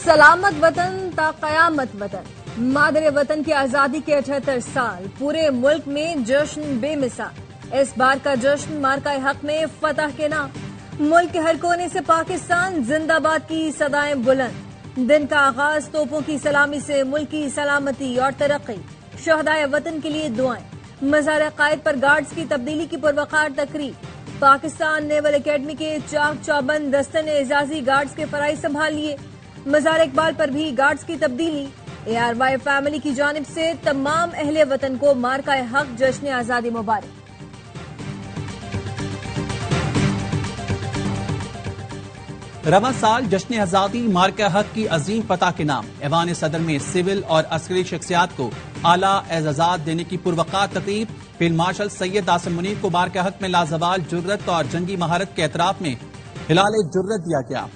سلامت وطن تا قیامت وطن، مادر وطن کی آزادی کے 78 سال، پورے ملک میں جشن بے مثال۔ اس بار کا جشن مارکہ حق میں فتح کے نام، ملک کے ہر کونے سے پاکستان زندہ باد کی صدائیں بلند۔ دن کا آغاز توپوں کی سلامی سے، ملک کی سلامتی اور ترقی، شہدائے وطن کے لیے دعائیں، مزار قائد پر گارڈز کی تبدیلی کی پروقار تقریب۔ پاکستان نیول اکیڈمی کے چاق چوبند دستے نے اعزازی گارڈز کے فرائض سنبھال لیے۔ مزار اقبال پر بھی گارڈز کی تبدیلی۔ ARY فیملی کی جانب سے تمام اہل وطن کو مارکہ حق جشن آزادی مبارک۔ رواں سال جشن آزادی مارکہ حق کی عظیم فتح کے نام، ایوان صدر میں سول اور عسکری شخصیات کو اعلیٰ اعزازات دینے کی پروقار تقریب۔ فیلڈ مارشل سید عاصم منیر کو مارکہ حق میں لازوال جرت اور جنگی مہارت کے اعتراف میں ہلال جرت دیا گیا۔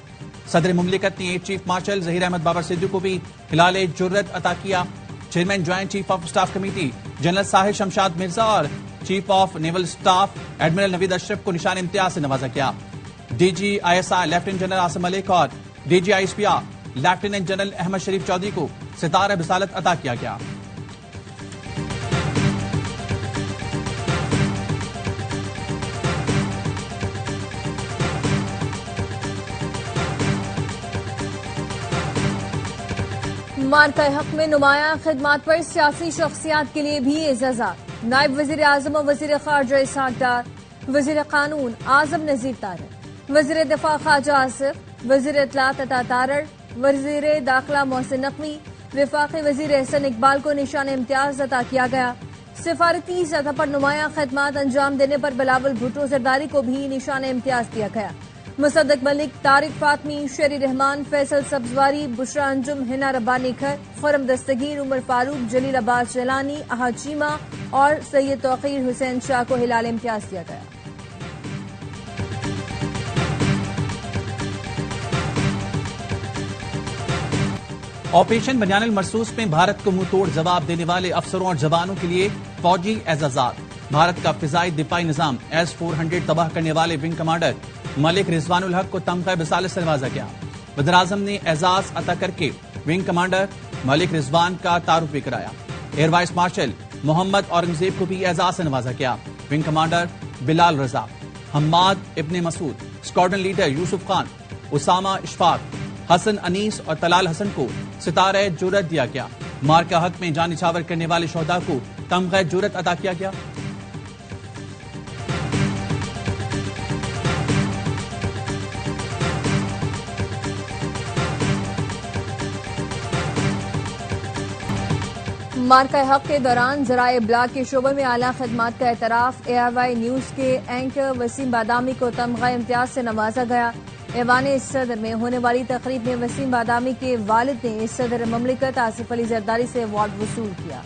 صدر مملکت نے چیف مارشل ظہیر احمد بابر سدھو کو بھی ہلال جرت عطا کیا۔ Chairman joint chief of staff committee general Sahil Shamshad Mirza اور chief of naval staff admiral Naveed Ashraf کو نشان امتیاز سے نوازا گیا۔ DG ISI lieutenant general Asim Malik اور DG ISPR lieutenant general Ahmed Sharif Chaudhry کو ستارہ رسالت عطا کیا گیا۔ مارکہ حق میں نمایاں خدمات پر سیاسی شخصیات کے لیے بھی اعزازات۔ نائب وزیر اعظم و وزیر خارجہ اسحاق ڈار، وزیر قانون اعظم نذیر طارق، وزیر دفاع خواجہ آصف، وزیر اطلاعات عطا تارڑ، وزیر داخلہ محسن نقوی، وفاقی وزیر احسن اقبال کو نشان امتیاز عطا کیا گیا۔ سفارتی سطح پر نمایاں خدمات انجام دینے پر بلاول بھٹو زرداری کو بھی نشان امتیاز دیا گیا۔ مصدق ملک، طارق فاطمی، شیری رحمان، فیصل سبزواری، بشرا انجم، حنا ربانی کھر، خرم دستگیر، عمر فاروق، جلیل عباس جیلانی، احد چیمہ اور سید توقیر حسین شاہ کو ہلال امتیاز دیا گیا۔ آپریشن بنیان المرصوص میں بھارت کو منہ توڑ جواب دینے والے افسروں اور جوانوں کے لیے فوجی اعزازات۔ بھارت کا فضائی دفاعی نظام S-400 تباہ کرنے والے ونگ کمانڈر ملک رضوان الحق کو تمغہ رسالت سے نوازا گیا۔ وزیراعظم نے اعزاز عطا کر کے ونگ کمانڈر ملک رضوان کا تعارف بھی کرایا۔ Air vice marshal Muhammad Aurangzeb کو بھی اعزاز سے نوازا گیا۔ ونگ کمانڈر بلال رضا، حماد ابن مسعود، اسکواڈرن لیڈر یوسف خان، اسامہ اشفاق، حسن انیس اور طلال حسن کو ستارہ جرت دیا گیا۔ مارکہ حق میں جان نچھاور کرنے والے شہداء کو تمغہ جرت عطا کیا گیا۔ مارکہ حق کے دوران ذرائع ابلاغ کے شعبے میں اعلیٰ خدمات کا اعتراف۔ ARY نیوز کے اینکر وسیم بادامی کو تمغہ امتیاز سے نوازا گیا۔ ایوان صدر میں ہونے والی تقریب میں وسیم بادامی کے والد نے صدر مملکت آصف علی زرداری سے ایوارڈ وصول کیا۔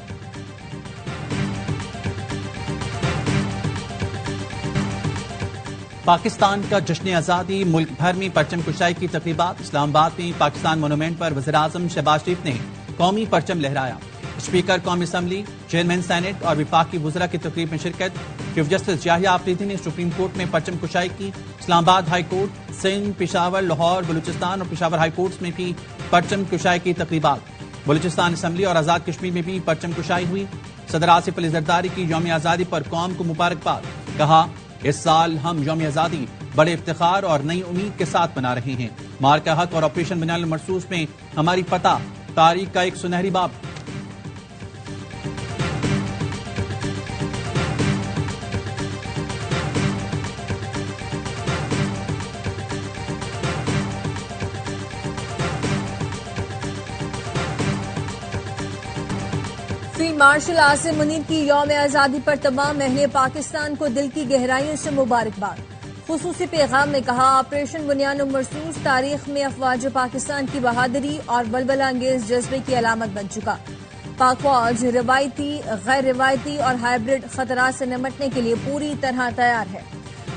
پاکستان کا جشن آزادی، ملک بھر میں پرچم کشائی کی تقریبات۔ اسلام آباد میں پاکستان مونومنٹ پر وزیراعظم شہباز شریف نے قومی پرچم لہرایا۔ اسپیکر قومی اسمبلی، چیئرمین سینٹ اور وفاقی وزراء کی تقریب میں شرکت۔ چیف جسٹس یحییٰ آفریدی نے سپریم کورٹ میں پرچم کشائی کی۔ اسلام آباد ہائی کورٹ، سندھ، پشاور، لاہور، بلوچستان اور پشاور ہائی کورٹس میں بھی پرچم کشائی کی تقریبات۔ بلوچستان اسمبلی اور آزاد کشمیر میں بھی پرچم کشائی ہوئی۔ صدر آصف علی زرداری کی یوم آزادی پر قوم کو مبارکباد۔ کہا، اس سال ہم یوم آزادی بڑے افتخار اور نئی امید کے ساتھ منا رہے ہیں۔ مارکہ حق اور آپریشن بنیان المرصوص میں ہماری فتح تاریخ کا ایک سنہری باب۔ فیلڈ مارشل عاصم منیر کی یوم آزادی پر تمام اہل پاکستان کو دل کی گہرائیوں سے مبارکباد۔ خصوصی پیغام میں کہا، آپریشن بنیان المرصوص تاریخ میں افواج پاکستان کی بہادری اور ولولہ انگیز جذبے کی علامت بن چکا۔ پاک فوج روایتی، غیر روایتی اور ہائیبرڈ خطرات سے نمٹنے کے لیے پوری طرح تیار ہے۔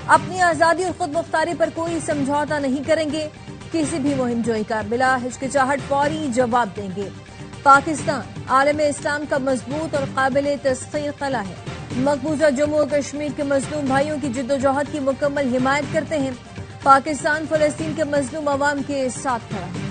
اپنی آزادی اور خود مختاری پر کوئی سمجھوتا نہیں کریں گے۔ کسی بھی مہم جوئی کا بلا ہچکچاہٹ فوری جواب دیں گے۔ پاکستان عالم اسلام کا مضبوط اور قابل تسخیر قلعہ ہے۔ مقبوضہ جموں و کشمیر کے مظلوم بھائیوں کی جدوجہد کی مکمل حمایت کرتے ہیں۔ پاکستان فلسطین کے مظلوم عوام کے ساتھ کھڑا ہے۔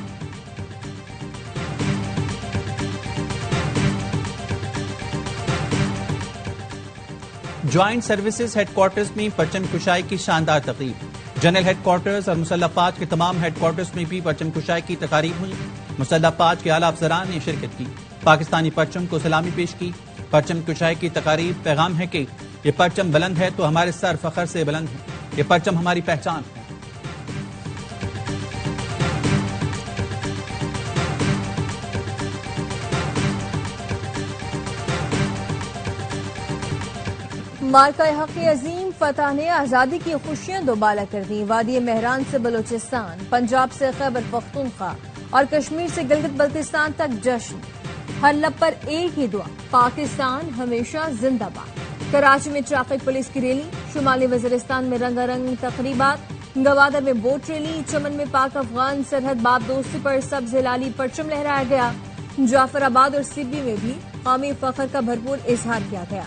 جوائنٹ سروسز ہیڈ کوارٹرز میں پرچم کشائی کی شاندار تقریب. جنرل ہیڈ کوارٹرز اور مسلح افواج کے تمام ہیڈ کوارٹرز میں بھی پرچم کشائی کی تقاریب ہوئی. مسلح افواج کے اعلیٰ افسران نے شرکت کی، پاکستانی پرچم کو سلامی پیش کی. پرچم کشائی کی تقاریب پیغام ہے کہ یہ پرچم بلند ہے تو ہمارے سر فخر سے بلند ہیں، یہ پرچم ہماری پہچان ہے. مارکہ حق عظیم فتح نے آزادی کی خوشیاں دوبالا کر دی. وادی مہران سے بلوچستان، پنجاب سے خیبر پختونخوا اور کشمیر سے گلگت بلتستان تک جشن. ہر لب پر ایک ہی دعا، پاکستان ہمیشہ زندہ باد. کراچی میں ٹریفک پولیس کی ریلی، شمالی وزیرستان میں رنگا رنگ تقریبات، گوادر میں بوٹ ریلی، چمن میں پاک افغان سرحد باب دوستی پر سبز ہلالی پرچم لہرایا گیا. جعفر آباد اور سبی میں بھی قومی فخر کا بھرپور اظہار کیا گیا.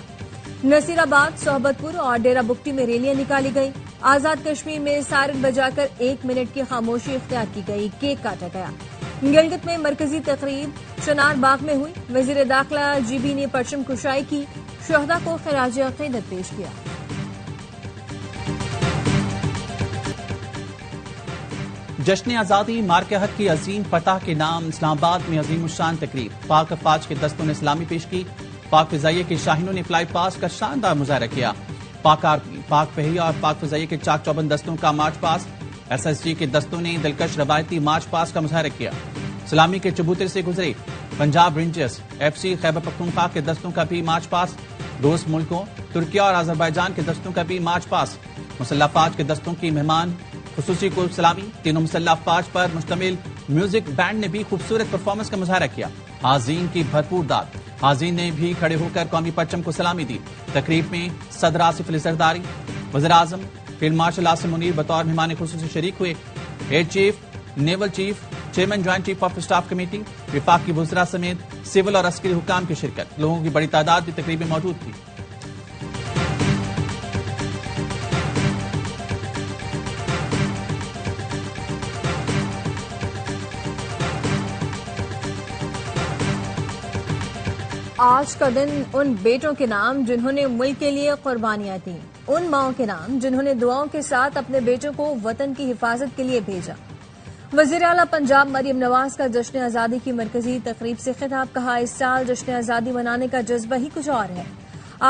نصیر آباد، صحبت پور اور ڈیرہ بگٹی میں ریلیاں نکالی گئیں. آزاد کشمیر میں سائرن بجا کر 1 منٹ کی خاموشی اختیار کی گئی، کیک کاٹا گیا. گلگت میں مرکزی تقریب چنار باغ میں ہوئی. وزیر داخلہ جی بی نے پرچم کشائی کی، شہداء کو خراج عقیدت پیش کیا. جشن آزادی مارکہ حق کی عظیم فتح کے نام اسلام آباد میں عظیم الشان تقریب. پاک افواج کے دستوں نے سلامی پیش کی. پاک فضائیہ کے شاہینوں نے فلائی پاس کا شاندار مظاہرہ کیا. پاک آرمی، پاک بحریہ اور پاک فضائیہ کے چاک چوبند دستوں کا مارچ پاس. ایس ایس جی کے دستوں نے دلکش روایتی مارچ پاس کا مظاہرہ کیا. سلامی کے چبوتر سے گزرے. Punjab rangers, F C Khyber Pakhtunkhwa کے دستوں کا بھی مارچ پاس. دوست ملکوں ترکیہ اور آذربائیجان کے دستوں کا بھی مارچ پاس. مسلح افواج کے دستوں کی مہمان خصوصی کو سلامی. تینوں مسلح افواج پر مشتمل میوزک بینڈ نے بھی خوبصورت پرفارمنس کا مظاہرہ کیا. حاضرین کی بھرپور داد. حاضرین نے بھی کھڑے ہو کر قومی پرچم کو سلامی دی. تقریب میں صدر آصف علی زرداری، وزیر اعظم فیلڈ مارشل عاصم منیر بطور مہمان خصوصی شریک ہوئے. Air chief, naval chief, chairman joint chief of staff committee, وفاقی وزراء سمیت سول اور عسکری حکام کی شرکت. لوگوں کی بڑی تعداد بھی تقریب میں موجود تھی. آج کا دن ان بیٹوں کے نام جنہوں نے ملک کے لیے قربانیاں دیں، ان ماؤں کے نام جنہوں نے دعاؤں کے ساتھ اپنے بیٹوں کو وطن کی حفاظت کے لیے بھیجا. وزیر اعلیٰ پنجاب مریم نواز کا جشن آزادی کی مرکزی تقریب سے خطاب. کہا اس سال جشن آزادی منانے کا جذبہ ہی کچھ اور ہے.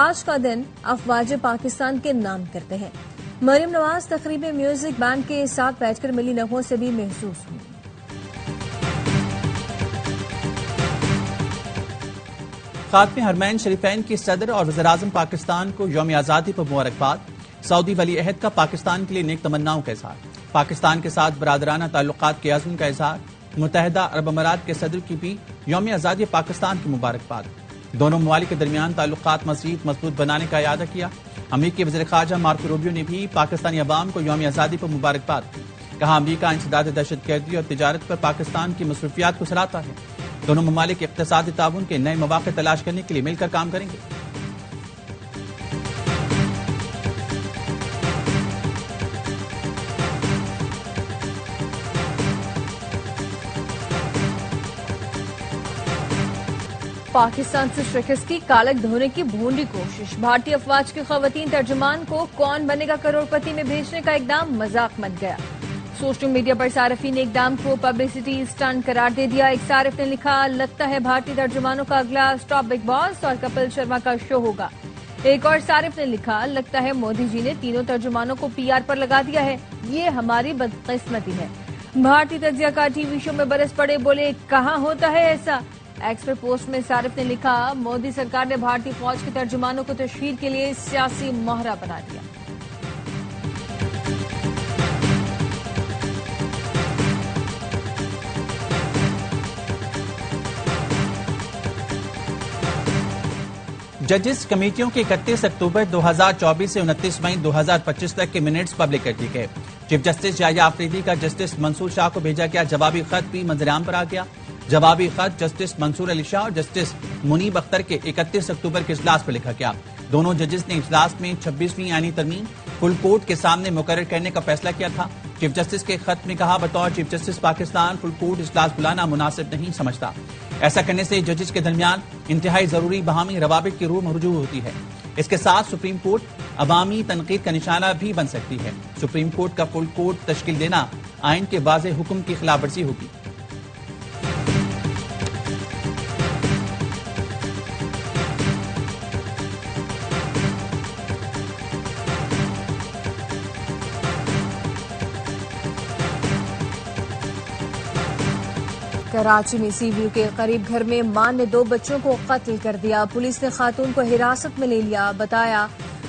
آج کا دن افواج پاکستان کے نام کرتے ہیں. مریم نواز تقریب میں میوزک بینڈ کے ساتھ بیٹھ کر ملی نغموں سے بھی محسوس ہوئی. خاتم حرمین شریفین کی صدر اور وزیر اعظم پاکستان کو یوم آزادی پر مبارکباد. سعودی ولی عہد کا پاکستان کے لیے نیک تمناؤں کا اظہار. پاکستان کے ساتھ برادرانہ تعلقات کے عزم کا اظہار. متحدہ عرب امارات کے صدر کی بھی یوم آزادی پاکستان کی مبارکباد. دونوں ممالک کے درمیان تعلقات مزید مضبوط بنانے کا اعادہ کیا. امریکی وزیر خارجہ مارکو روبیو نے بھی پاکستانی عوام کو یوم آزادی پر مبارکباد دی. کہا امریکہ انسداد دہشت گردی اور تجارت پر پاکستان کی مصروفیات کو سراہتا ہے. دونوں ممالک اقتصادی تعاون کے نئے مواقع تلاش کرنے کے لیے مل کر کام کریں گے. پاکستان سے شکست کی کالک دھونے کی بھونڈی کوشش. بھارتی افواج کی خواتین ترجمان کو کون بنے گا کروڑ پتی میں بھیجنے کا اقدام مذاق بن گیا. سوشل میڈیا پر صارفین نے اقدام کو پبلسٹی اسٹنٹ قرار دے دیا. ایک صارف نے لکھا لگتا ہے بھارتی ترجمانوں کا اگلا اسٹاپ بگ باس اور کپل شرما کا شو ہوگا. ایک اور صارف نے لکھا لگتا ہے مودی جی نے تینوں ترجمانوں کو پی آر پر لگا دیا ہے، یہ ہماری بدقسمتی ہے. بھارتی تجزیہ کار ٹی وی شو میں برس پڑے، بولے کہاں ہوتا ہے ایسا. ایکس پر پوسٹ میں صارف نے لکھا مودی سرکار نے بھارتی فوج کے ترجمانوں کو تشہیر کے لیے سیاسی مہرہ بنا دیا. ججز کمیٹیوں کے 31 اکتوبر 2024 سے 29 مئی 2025 تک کے منٹس پبلک کر دیے گئے. چیف جسٹس یحییٰ آفریدی کا جسٹس منصور شاہ کو بھیجا گیا جوابی خط بھی منظر عام پر آ گیا. جوابی خط جسٹس منصور علی شاہ اور جسٹس منیب اختر کے 31 اکتوبر کے اجلاس پر لکھا گیا. دونوں ججز نے اجلاس میں 26ویں آئینی ترمیم فل کورٹ کے سامنے مقرر کرنے کا فیصلہ کیا تھا. چیف جسٹس کے خط میں کہا بطور chief justice Pakistan full court اجلاس بلانا مناسب نہیں سمجھتا. ایسا کرنے سے ججز کے درمیان انتہائی ضروری باہمی روابط کی روح مرجوع ہوتی ہے. اس کے ساتھ سپریم کورٹ عوامی تنقید کا نشانہ بھی بن سکتی ہے۔ سپریم کورٹ کا فل کورٹ تشکیل دینا آئین کے واضح حکم کی خلاف ورزی ہوگی۔ کراچی میں سی ویو کے قریب گھر میں ماں نے 2 بچوں کو قتل کر دیا۔ پولیس نے خاتون کو حراست میں لے لیا۔ بتایا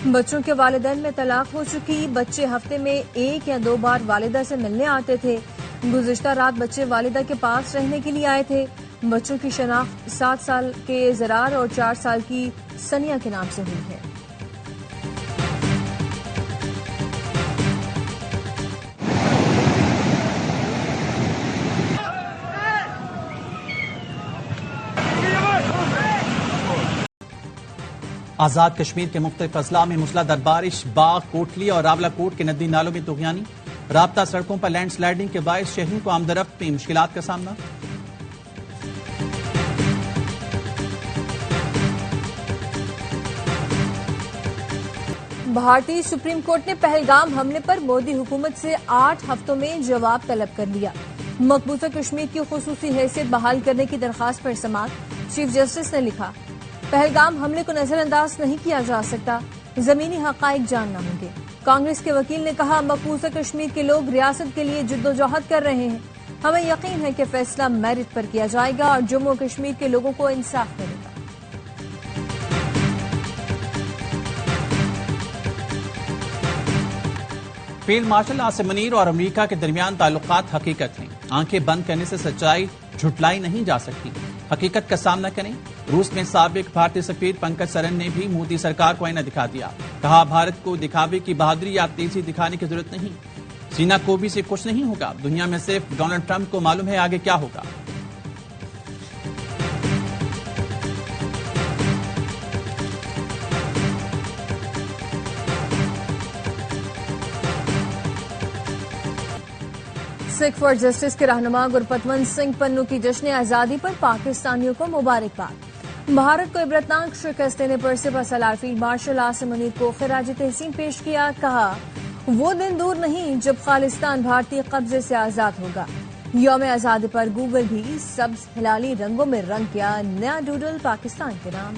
بچوں کے والدین میں طلاق ہو چکی، بچے ہفتے میں 1 یا 2 بار والدہ سے ملنے آتے تھے۔ گزشتہ رات بچے والدہ کے پاس رہنے کے لیے آئے تھے۔ بچوں کی شناخت 7 سال کے زرار اور 4 سال کی سنیا کے نام سے ہوئی ہے۔ آزاد کشمیر کے مختلف اضلاع میں موسلادھار بارش، باغ، کوٹلی اور راولہ کوٹ کے ندی نالوں میں طغیانی، رابطہ سڑکوں پر لینڈ سلائیڈنگ کے باعث شہریوں کو آمدرفت میں مشکلات کا سامنا۔ بھارتی سپریم کورٹ نے پہلگام حملے پر مودی حکومت سے 8 ہفتوں میں جواب طلب کر لیا۔ مقبوضہ کشمیر کی خصوصی حیثیت بحال کرنے کی درخواست پر سماعت۔ چیف جسٹس نے لکھا پہلگام حملے کو نظر انداز نہیں کیا جا سکتا، زمینی حقائق جاننا ہوں گے۔ کانگریس کے وکیل نے کہا مقبوضہ کشمیر کے لوگ ریاست کے لیے جدوجہد کر رہے ہیں، ہمیں یقین ہے کہ فیصلہ میرٹ پر کیا جائے گا اور جموں کشمیر کے لوگوں کو انصاف ملے گا۔ فیلڈ مارشل عاصم منیر اور امریکہ کے درمیان تعلقات حقیقت ہیں، آنکھیں بند کرنے سے سچائی جھٹلائی نہیں جا سکتی، حقیقت کا سامنا کریں۔ روس میں سابق بھارتی سفیر پنکج سرن نے بھی مودی سرکار کو آئینہ دکھا دیا، کہا بھارت کو دکھاوے کی بہادری یا تیزی دکھانے کی ضرورت نہیں، سینا کوبی سے کچھ نہیں ہوگا، دنیا میں صرف ڈونلڈ ٹرمپ کو معلوم ہے آگے کیا ہوگا۔ سکھ فار جسٹس کے رہنما گرپتونت سنگھ پنو کی جشن آزادی پر پاکستانیوں کو مبارکباد۔ بھارت کو عبرتناک شکست دینے پر سپہ سالار فیلڈ مارشل عاصم منیر کو خراج تحسین پیش کیا، کہا وہ دن دور نہیں جب خالصتان بھارتی قبضے سے آزاد ہوگا۔ یوم آزادی پر گوگل بھی سبز ہلالی رنگوں میں رنگ کیا نیا ڈوڈل پاکستان کے نام۔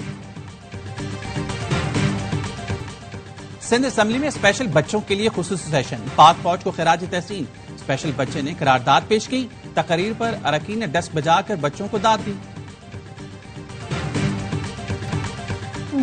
سندھ اسمبلی میں اسپیشل بچوں کے لیے خصوصی سیشن، پاک فوج کو خراج تحسین، اسپیشل بچے نے قرارداد پیش کی، تقریر پر اراکین نے ڈسک بجا کر بچوں کو داد دی۔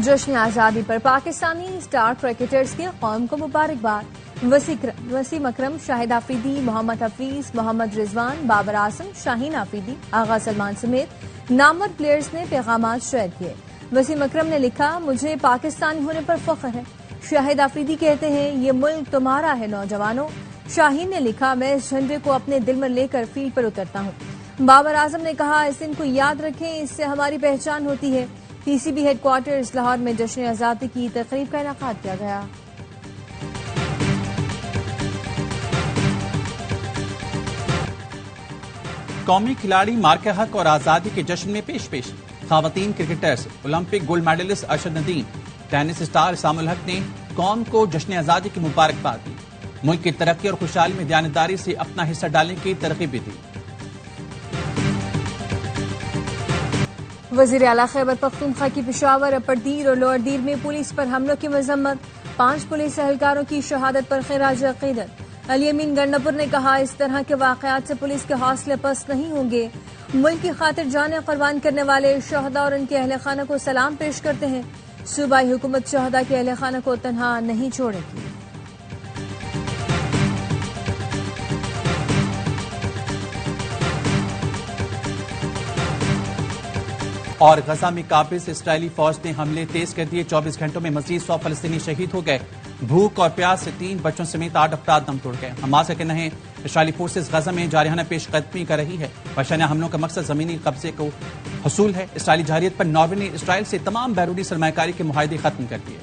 جشن آزادی پر پاکستانی اسٹار کرکٹرز کی قوم کو مبارکباد۔ وسیم اکرم، شاہد آفریدی، محمد حفیظ، محمد رضوان، بابر اعظم، شاہین آفریدی، آغا سلمان سمیت نامور پلیئرز نے پیغامات شیئر کیے۔ وسیم اکرم نے لکھا مجھے پاکستانی ہونے پر فخر ہے۔ شاہد آفریدی کہتے ہیں یہ ملک تمہارا ہے نوجوانوں۔ شاہین نے لکھا میں اس جھنڈے کو اپنے دل میں لے کر فیلڈ پر اترتا ہوں۔ بابر اعظم نے کہا اس دن کو یاد رکھیں، اس سے ہماری پہچان ہوتی ہے۔ P C B headquarters Lahore میں جشن آزادی کی تقریب کا انعقاد کیا گیا۔ قومی کھلاڑی مارکہ حق اور آزادی کے جشن میں پیش خواتین cricketers, Olympic gold medallist Arshad Nadeem, tennis star Aisam ul Haq نے قوم کو جشن آزادی کی مبارکباد دی، ملک کی ترقی اور خوشحالی میں دیانتداری سے اپنا حصہ ڈالنے کی ترغیب بھی دی۔ وزیر اعلیٰ خیبر پختونخوا کی پشاور، اپر دیر اور لوئر دیر میں پولیس پر حملوں کی مذمت، 5 پولیس اہلکاروں کی شہادت پر خراج عقیدت۔ علی امین گنڈاپور نے کہا اس طرح کے واقعات سے پولیس کے حوصلے پست نہیں ہوں گے، ملک کی خاطر جانیں قربان کرنے والے شہداء اور ان کے اہل خانہ کو سلام پیش کرتے ہیں، صوبائی حکومت شہداء کے اہل خانہ کو تنہا نہیں چھوڑے گی۔ اور غزہ میں قابض اسرائیلی فوج نے حملے تیز کر دیے، 24 گھنٹوں میں مزید 100 فلسطینی شہید ہو گئے، بھوک اور پیاس سے 3 بچوں سمیت 8 افراد دم توڑ گئے۔ حماس کا کہنا ہے اسرائیلی فورسز غزہ میں جارحانہ پیش قدمی کر رہی ہے، وحشیانہ حملوں کا مقصد زمینی قبضے کو حصول ہے۔ اسرائیلی جارحیت پر ناروے نے اسرائیل سے تمام بیرونی سرمایہ کاری کے معاہدے ختم کر دیے۔